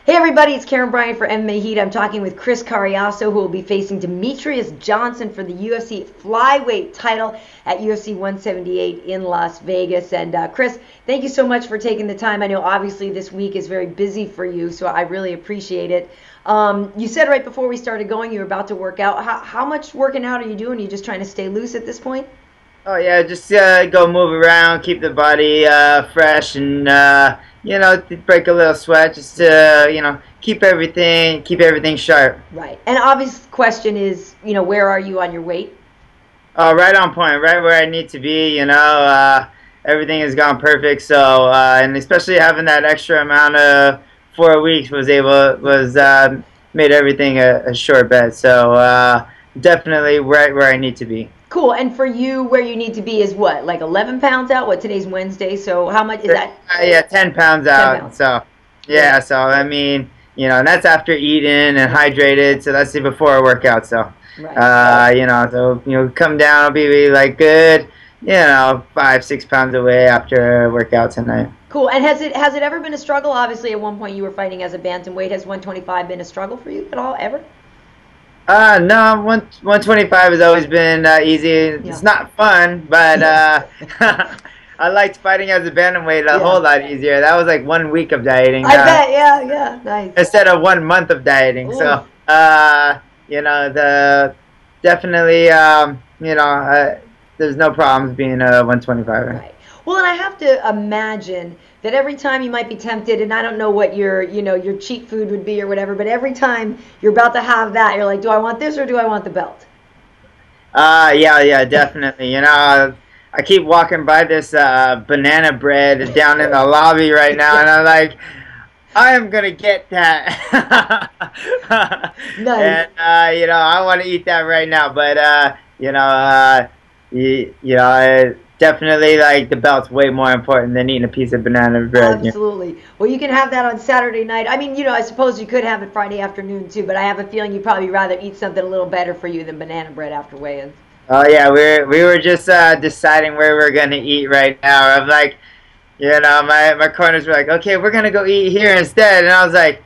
Hey everybody, it's Karyn Bryant for MMA Heat. I'm talking with Chris Cariaso, who will be facing Demetrious Johnson for the UFC flyweight title at UFC 178 in Las Vegas. And Chris, thank you so much for taking the time. I know obviously this week is very busy for you, so I really appreciate it. You said right before we started going you were about to work out. How much working out are you doing? Are you just trying to stay loose at this point? Oh yeah, just go move around, keep the body fresh, and break a little sweat, just to keep everything sharp. Right. And obvious question is, where are you on your weight? Oh, right on point, right where I need to be. Everything has gone perfect. So and especially having that extra amount of 4 weeks made everything a short bet. So definitely right where I need to be. Cool. And for you, where you need to be is what, like 11 pounds out? What, today's Wednesday, so how much is that? Yeah, 10 pounds 10 out. pounds. So, yeah, so I mean, and that's after eating and hydrated. So that's before a workout. So, come down, I'll be like good, 5-6 pounds away after a workout tonight. Cool. And has it ever been a struggle? Obviously, at one point you were fighting as a bantamweight. Has 125 been a struggle for you at all, ever? No, 125 has always been easy. It's not fun, but I liked fighting as a bantamweight a whole lot easier. That was like 1 week of dieting. I bet, yeah, nice. Instead of 1 month of dieting. Ooh. So, there's no problems being a 125. Right. Well, and I have to imagine that every time you might be tempted, and I don't know what your cheat food would be or whatever, but every time you're about to have that, you're like, do I want this or do I want the belt? Yeah, definitely. I keep walking by this banana bread down in the lobby right now, and I'm like, I am gonna get that. Nice. And I want to eat that right now, but definitely, like, the belt's way more important than eating a piece of banana bread. Absolutely. Well, you can have that on Saturday night. I mean, I suppose you could have it Friday afternoon, too, but I have a feeling you'd probably rather eat something a little better for you than banana bread after weigh-in. Oh, yeah, we were just deciding where we're going to eat right now. I'm like, my corners were like, okay, we're going to go eat here instead. And I was like,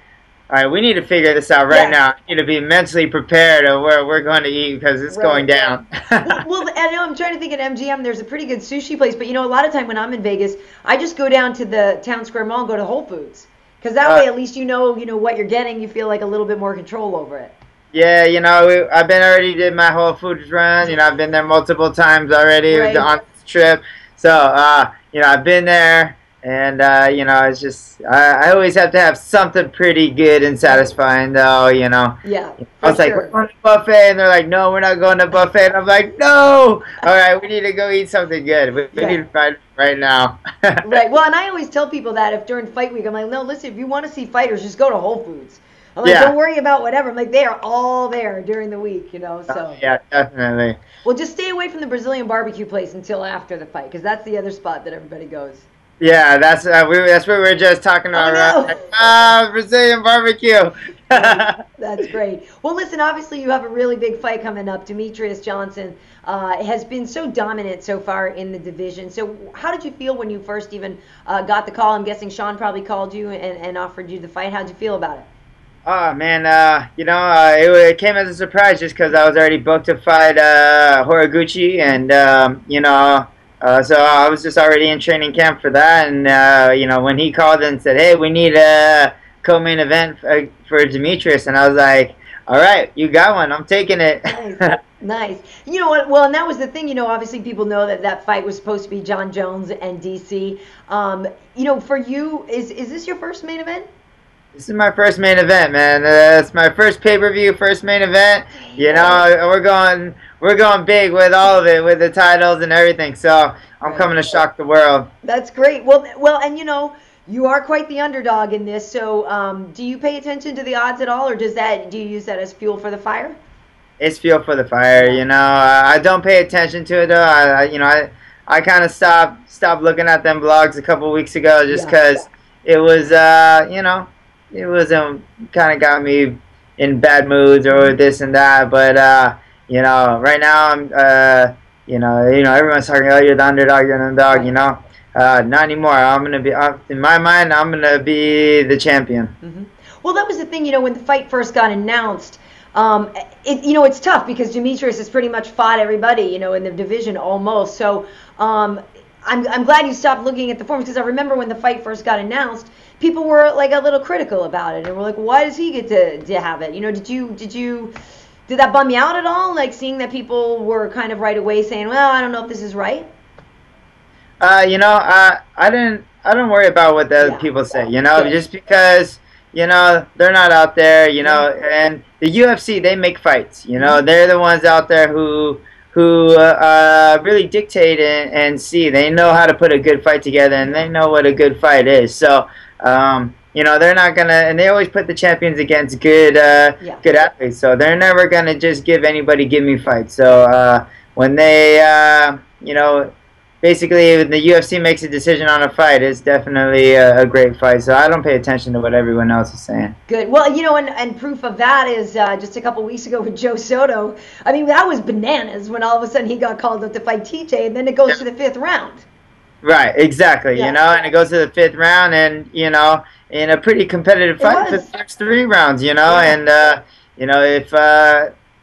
all right, we need to figure this out right now. I need to be mentally prepared of where we're going to eat because it's going down. well, I know I'm trying to think at MGM. There's a pretty good sushi place, but a lot of time when I'm in Vegas, I just go down to the Town Square Mall and go to Whole Foods because that way at least you know what you're getting. You feel like a little bit more control over it. Yeah, I've already did my Whole Foods run. I've been there multiple times already on this trip. So I've been there. And, it's just, I always have to have something pretty good and satisfying, though, Yeah. I was like, we're going to buffet, and they're like, no, we're not going to buffet. And I'm like, no! All right, we need to go eat something good. We need to fight right now. Right. Well, and I always tell people that if during fight week, I'm like, no, listen, if you want to see fighters, just go to Whole Foods. I'm like, don't worry about whatever. I'm like, they are all there during the week, so. Yeah, definitely. Well, just stay away from the Brazilian barbecue place until after the fight, because that's the other spot that everybody goes. Yeah, that's what we were just talking about, right? Brazilian barbecue. That's great. Well, listen, obviously you have a really big fight coming up. Demetrious Johnson has been so dominant so far in the division. So how did you feel when you first even got the call? I'm guessing Sean probably called you and offered you the fight. How'd you feel about it? Oh, man, it came as a surprise just because I was already booked to fight Horiguchi, and, so I was just already in training camp for that, and, when he called and said, hey, we need a co-main event for Demetrious, and I was like, all right, you got one. I'm taking it. Nice. Nice. You know what? Well, and that was the thing. Obviously people know that fight was supposed to be John Jones and DC. For you, is this your first main event? This is my first main event, man. It's my first pay-per-view, first main event. We're going big with all of it, with the titles and everything. So I'm coming to shock the world. That's great. Well, and you are quite the underdog in this. So do you pay attention to the odds at all, or do you use that as fuel for the fire? It's fuel for the fire. I don't pay attention to it though. I kind of stopped looking at them blogs a couple weeks ago just because it was it was kind of got me in bad moods or this and that, but right now I'm everyone's talking, oh, you're the underdog, not anymore. I'm gonna be in my mind, I'm gonna be the champion. Well, that was the thing, when the fight first got announced. It's tough because Demetrious has pretty much fought everybody, in the division almost. So I'm glad you stopped looking at the forms, because I remember when the fight first got announced, people were like a little critical about it, and we're like, why does he get to have it? Did that bum you out at all? Like seeing that people were kind of right away saying, well, I don't know if this is right. I don't worry about what the other people say, just because, they're not out there, and the UFC, they make fights, they're the ones out there who really dictate and see. They know how to put a good fight together, and they know what a good fight is. So, they're not gonna, and they always put the champions against good athletes. So they're never gonna just give me fights. So when they, basically, when the UFC makes a decision on a fight, it's definitely a great fight. So I don't pay attention to what everyone else is saying. Good. Well, and proof of that is just a couple weeks ago with Joe Soto. I mean, that was bananas when all of a sudden he got called up to fight TJ, and then it goes to the 5th round. Right, exactly. And it goes to the 5th round, and, in a pretty competitive fight for the first 3 rounds, and, if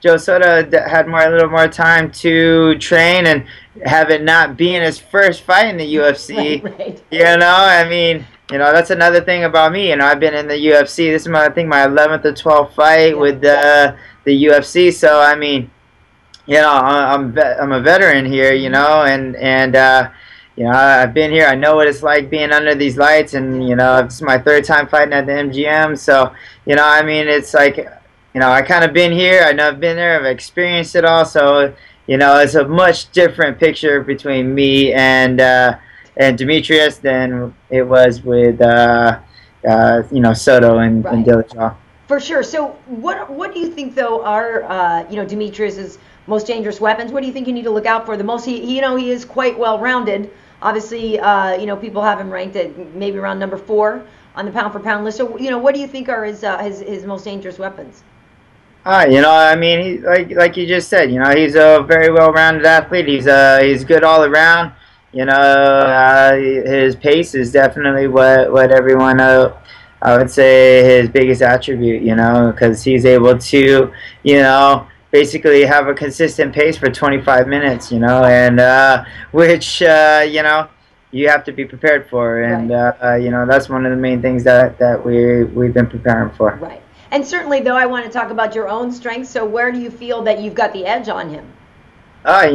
Joe Soto had a little more time to train and have it not being his first fight in the UFC, that's another thing about me. I've been in the UFC. This is my 11th or 12th fight with the UFC. So I'm a veteran here, and I've been here. I know what it's like being under these lights, and this is my 3rd time fighting at the MGM. So it's like, I kind of been here. I know I've been there. I've experienced it all. So it's a much different picture between me and Demetrious than it was with Soto and Dillashaw. For sure. So what do you think though are Demetrious's most dangerous weapons? What do you think you need to look out for the most? He is quite well rounded. Obviously, people have him ranked at maybe around number 4 on the pound for pound list. So what do you think are his most dangerous weapons? Like you just said, he's a very well-rounded athlete. He's good all around. His pace is definitely what everyone I would say his biggest attribute. Because he's able to basically have a consistent pace for 25 minutes. And which you have to be prepared for, and that's one of the main things that we've been preparing for. Right. And certainly, though, I want to talk about your own strengths. So where do you feel that you've got the edge on him? For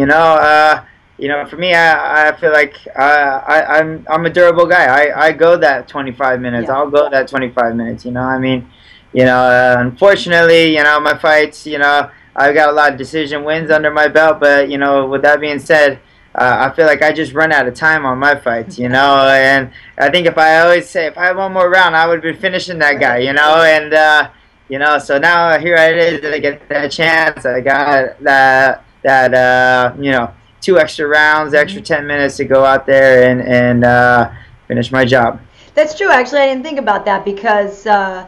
me, I feel like I'm a durable guy. I go that 25 minutes. I'll go that 25 minutes. Unfortunately, my fights, I've got a lot of decision wins under my belt. But with that being said, I feel like I just run out of time on my fights, and I think if I had one more round, I would be finishing that guy, and so now here it is, I get that chance. I got that 2 extra rounds, extra 10 minutes to go out there and finish my job. That's true. Actually, I didn't think about that because, but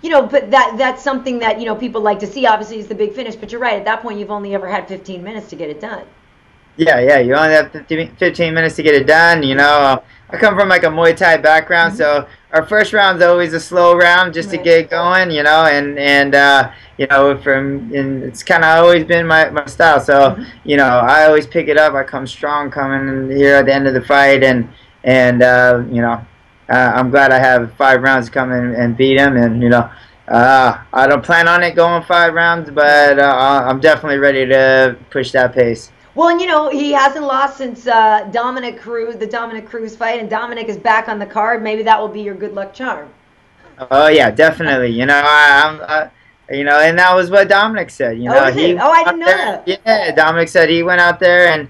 that's something that, people like to see. Obviously, is the big finish. But you're right. At that point, you've only ever had 15 minutes to get it done. Yeah. You only have 15 minutes to get it done. I come from like a Muay Thai background, so our first round's always a slow round just to get going, and it's kind of always been my style. So, I always pick it up. I come strong coming here at the end of the fight, and I'm glad I have 5 rounds to come and beat him, and I don't plan on it going 5 rounds, but I'm definitely ready to push that pace. Well, and he hasn't lost since the Dominic Cruz fight, and Dominic is back on the card. Maybe that will be your good luck charm. Oh yeah, definitely. And that was what Dominic said. I didn't know that. Yeah, Dominic said he went out there, and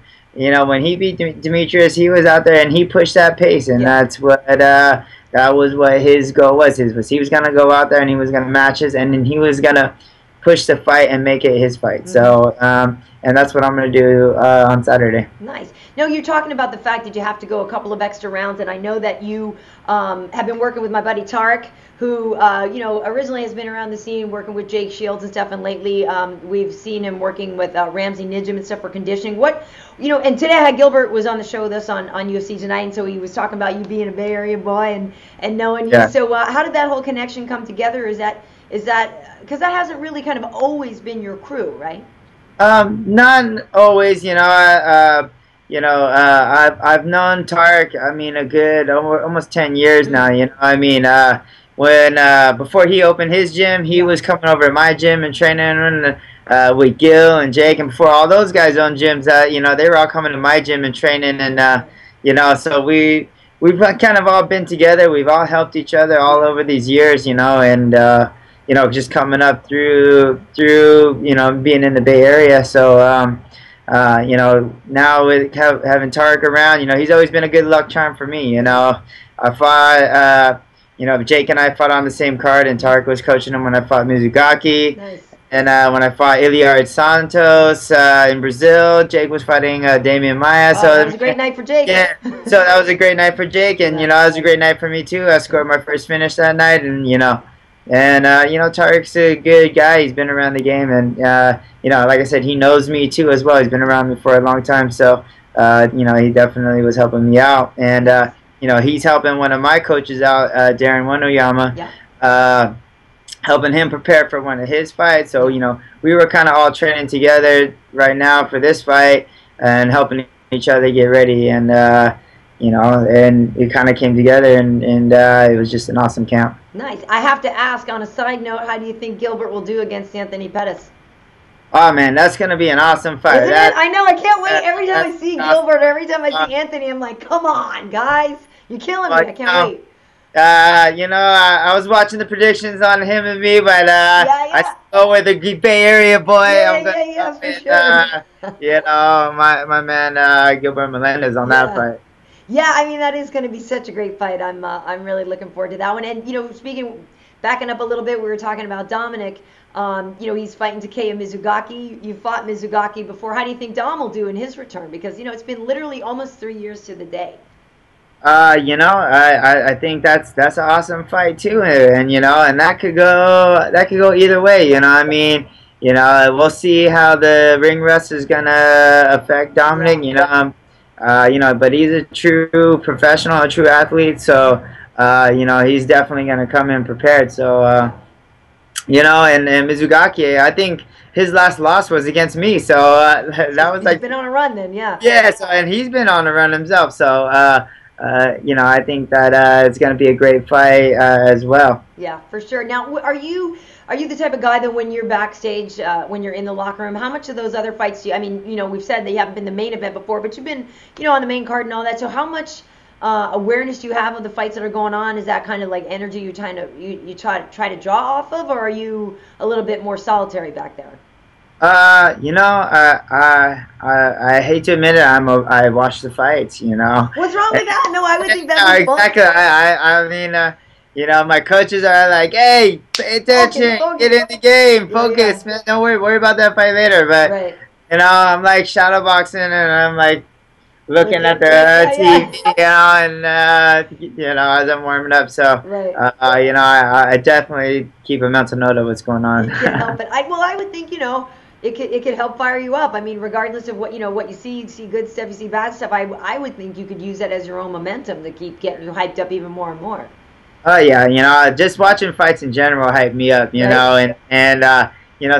when he beat Demetrious, he was out there and he pushed that pace, and that's what that was what his goal was. He was gonna go out there and he was gonna match us, and then he was gonna push the fight and make it his fight. So, and that's what I'm going to do on Saturday. Nice. Now, you're talking about the fact that you have to go a couple of extra rounds, and I know that you have been working with my buddy Tarek, who, originally has been around the scene working with Jake Shields and stuff, and lately we've seen him working with Ramsey Nijim and stuff for conditioning. And today I had Gilbert was on the show with us on UFC Tonight, and so he was talking about you being a Bay Area boy and knowing you. So how did that whole connection come together? Is that because that hasn't really kind of always been your crew, right? Not always, I've known Tarek, I mean, a good almost 10 years now, when before he opened his gym, he was coming over to my gym and training with Gil and Jake, and before all those guys owned gyms, they were all coming to my gym and training, and so we've kind of all been together. We've all helped each other all over these years, and just coming up through being in the Bay Area. So now with having Tarek around, he's always been a good luck charm for me. I fought Jake and I fought on the same card, and Tarek was coaching him when I fought Mizugaki. Nice. And when I fought Iliard Santos in Brazil, Jake was fighting Damian Maia. So that was a great night for Jake. Yeah, so that was a great night for Jake, and it was a great night for me too. I scored my first finish that night, and Tarek's a good guy. He's been around the game, and like I said, he knows me too as well. He's been around me for a long time, so he definitely was helping me out, and he's helping one of my coaches out, Darren Wanoyama, helping him prepare for one of his fights. So we were kind of all training together right now for this fight and helping each other get ready, and and it kind of came together, and it was just an awesome camp. Nice. I have to ask, on a side note, how do you think Gilbert will do against Anthony Pettis? Oh man, that's gonna be an awesome fight. Isn't it? I know. I can't wait. Every time I see Gilbert, every time I see Anthony, I'm like, come on, guys, you're killing me. I can't wait. I was watching the predictions on him and me, but I go with the Bay Area boy. For sure. My man Gilbert Melendez on that fight. Yeah, I mean, that is going to be such a great fight. I'm really looking forward to that one. And backing up a little bit, we were talking about Dominic. He's fighting Takeya Mizugaki. You fought Mizugaki before. How do you think Dom will do in his return? Because it's been literally almost 3 years to the day. I think that's an awesome fight too, and and that could go either way. We'll see how the ring rust is gonna affect Dominic. But he's a true professional, a true athlete, so he's definitely gonna come in prepared. So and Mizugaki, I think his last loss was against me, so that was he's been on a run then, yeah. Yeah, so and he's been on a run himself, so I think that it's gonna be a great fight as well. Yeah, for sure. Now, are you the type of guy that when you're backstage, when you're in the locker room, how much of those other fights do you, I mean, we've said that you haven't been the main event before, but you've been, on the main card and all that, so how much awareness do you have of the fights that are going on? Is that kind of like energy you try to draw off of, or are you a little bit more solitary back there? I hate to admit it, I watch the fights, What's wrong with that? No, I would think that was exactly. I mean, my coaches are like, hey, pay attention, focus. Get in the game, focus, man. Don't worry about that fight later. But I'm like shadow boxing, and I'm like looking at the TV, and as I'm warming up. So, I definitely keep a mental note of what's going on. You can't help it. I would think it could help fire you up. I mean, regardless of what you see good stuff, you see bad stuff. I would think you could use that as your own momentum to keep getting you hyped up even more and more. Oh yeah, just watching fights in general hype me up, and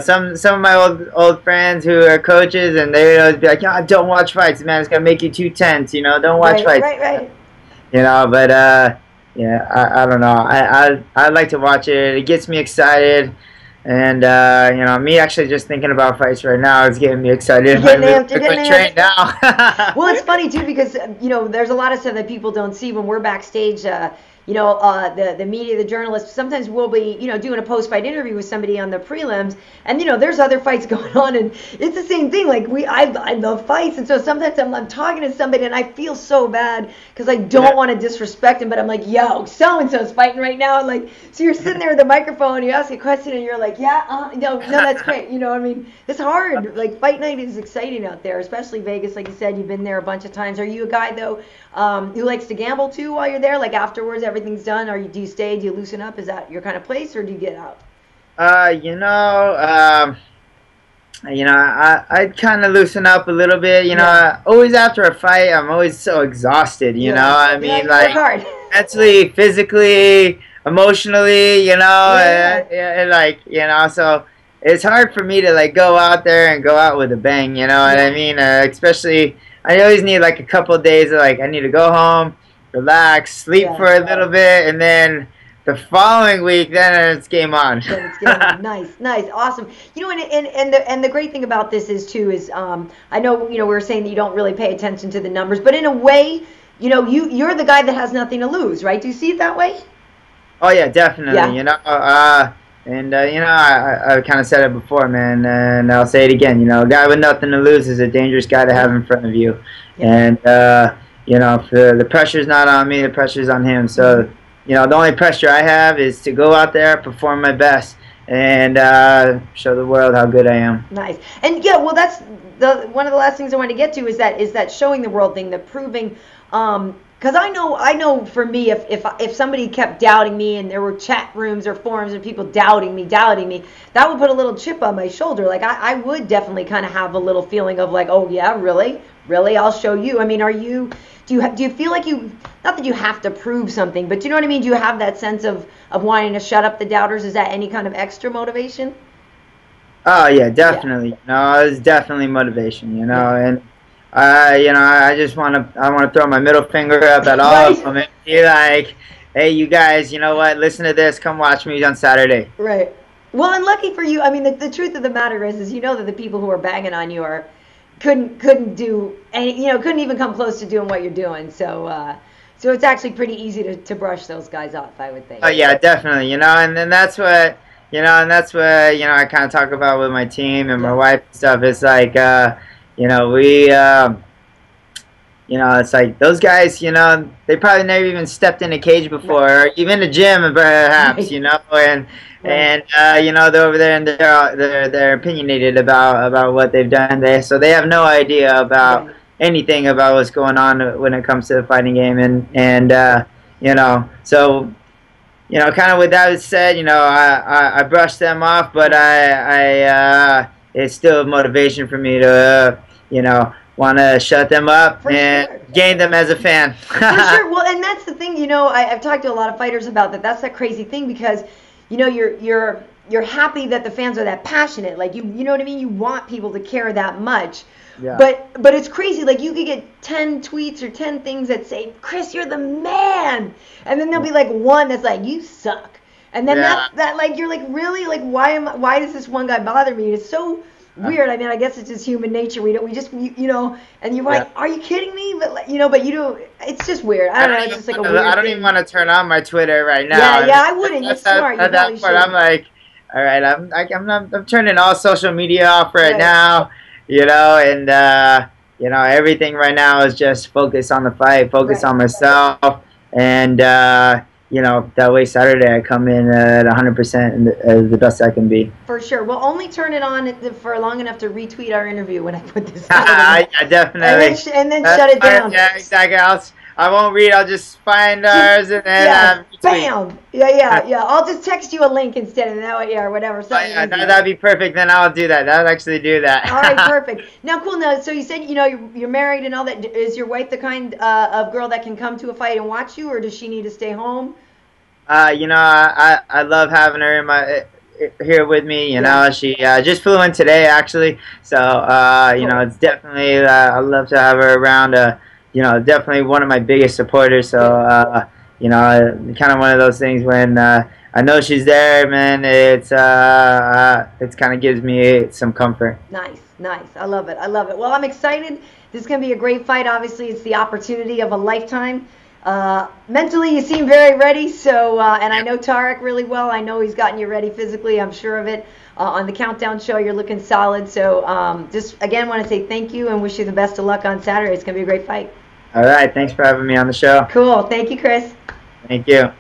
some of my old friends who are coaches, and they would always be like, don't watch fights, man, it's gonna make you too tense, don't watch fights. Right. But I don't know. I like to watch it. It gets me excited. And me actually just thinking about fights right now is getting me excited. You're getting amped now. Well, it's funny too because there's a lot of stuff that people don't see when we're backstage. the media, the journalists, sometimes we'll be, doing a post-fight interview with somebody on the prelims, and, there's other fights going on, and it's the same thing. Like, I love fights, and so sometimes I'm talking to somebody, and I feel so bad because I don't want to disrespect him, but I'm like, yo, so-and-so's fighting right now, and like, so you're sitting there with the microphone, and you ask a question, and you're like, yeah, no, that's great, you know what I mean? It's hard. Like, fight night is exciting out there, especially Vegas, like you said, you've been there a bunch of times. Are you a guy, though, who likes to gamble, too, while you're there? Like, afterwards, everything's done, do you stay, do you loosen up? Is that your kind of place, or do you get out? I kind of loosen up a little bit, always after a fight, I'm always so exhausted, you know, I mean, like, hard. mentally, physically, emotionally, so it's hard for me to, like, go out there and go out with a bang, you know what I mean, especially, I always need, like, a couple of days of, like, I need to go home, relax, sleep for a little bit, and then the following week, then it's game on. Nice, awesome. And the great thing about this is too is I know we were saying that you don't really pay attention to the numbers, but in a way, you're the guy that has nothing to lose, right? Do you see it that way? Oh yeah, definitely. I kind of said it before, man, and I'll say it again. A guy with nothing to lose is a dangerous guy to have in front of you, and if the pressure's not on me, the pressure's on him. So. The only pressure I have is to go out there, perform my best, and show the world how good I am. Nice. And well, that's one of the last things I wanted to get to is that showing the world thing, the proving. Because I know for me, if somebody kept doubting me and there were chat rooms or forums and people doubting me, that would put a little chip on my shoulder. Like I would definitely kind of have a little feeling of like, oh yeah, really, I'll show you. I mean, do you feel like not that you have to prove something, but do you know what I mean? Do you have that sense of wanting to shut up the doubters? Is that any kind of extra motivation? Oh yeah, definitely. Yeah. No, it's definitely motivation. And I just want to throw my middle finger up at all of them and be like, hey, you guys, you know what? Listen to this. Come watch me on Saturday. Right. Well, and lucky for you, I mean, the truth of the matter is that the people who are banging on you couldn't do any, couldn't even come close to doing what you're doing. So it's actually pretty easy to brush those guys off, I would think. Oh yeah, definitely. And then that's what I kind of talk about with my team and my wife and stuff. It's like we it's like those guys, they probably never even stepped in a cage before, or even a gym perhaps, and they're over there and they're opinionated about what they've done. So they have no idea about anything about what's going on when it comes to the fighting game, and so kind of with that said, I brush them off, but I it's still motivation for me to want to shut them up and gain them as a fan. For sure. Well, and that's the thing, I've talked to a lot of fighters about that. That's that crazy thing because you're happy that the fans are that passionate. Like you know what I mean? You want people to care that much. Yeah. But it's crazy. Like you could get 10 tweets or 10 things that say, "Chris, you're the man," and then there'll be like one that's like, "You suck," and then that like you're like, really, like why does this one guy bother me? It's so weird. I mean, I guess it's just human nature. We just and you're like, are you kidding me? But but you do. It's just weird. I don't know. It's just like a weird. I don't even want to turn on my Twitter right now. Yeah, I wouldn't. You're smart. At that point, I'm like, all right, I'm turning all social media off right now. And everything right now is just focus on the fight, focus on myself, and that way Saturday I come in at 100% as the best I can be. For sure. We'll only turn it on for long enough to retweet our interview when I put this out. Yeah, definitely. And then shut it down. Yeah, exactly. I won't read. I'll just find ours and then bam. Yeah. I'll just text you a link instead of that way, or whatever. That'd be perfect. Then I'll do that. I'll actually do that. All right, perfect. Now, cool. Now, so you said you're married and all that. Is your wife the kind of girl that can come to a fight and watch you, or does she need to stay home? I love having her here with me. She just flew in today actually. So cool. It's definitely I love to have her around. Definitely one of my biggest supporters. So, kind of one of those things when I know she's there, man, it's kind of gives me some comfort. Nice. I love it. Well, I'm excited. This is going to be a great fight. Obviously, it's the opportunity of a lifetime. Mentally, you seem very ready. So, and I know Tarek really well. I know he's gotten you ready physically. I'm sure of it. On the Countdown show, you're looking solid. So, just again, want to say thank you and wish you the best of luck on Saturday. It's going to be a great fight. All right. Thanks for having me on the show. Cool. Thank you, Chris. Thank you.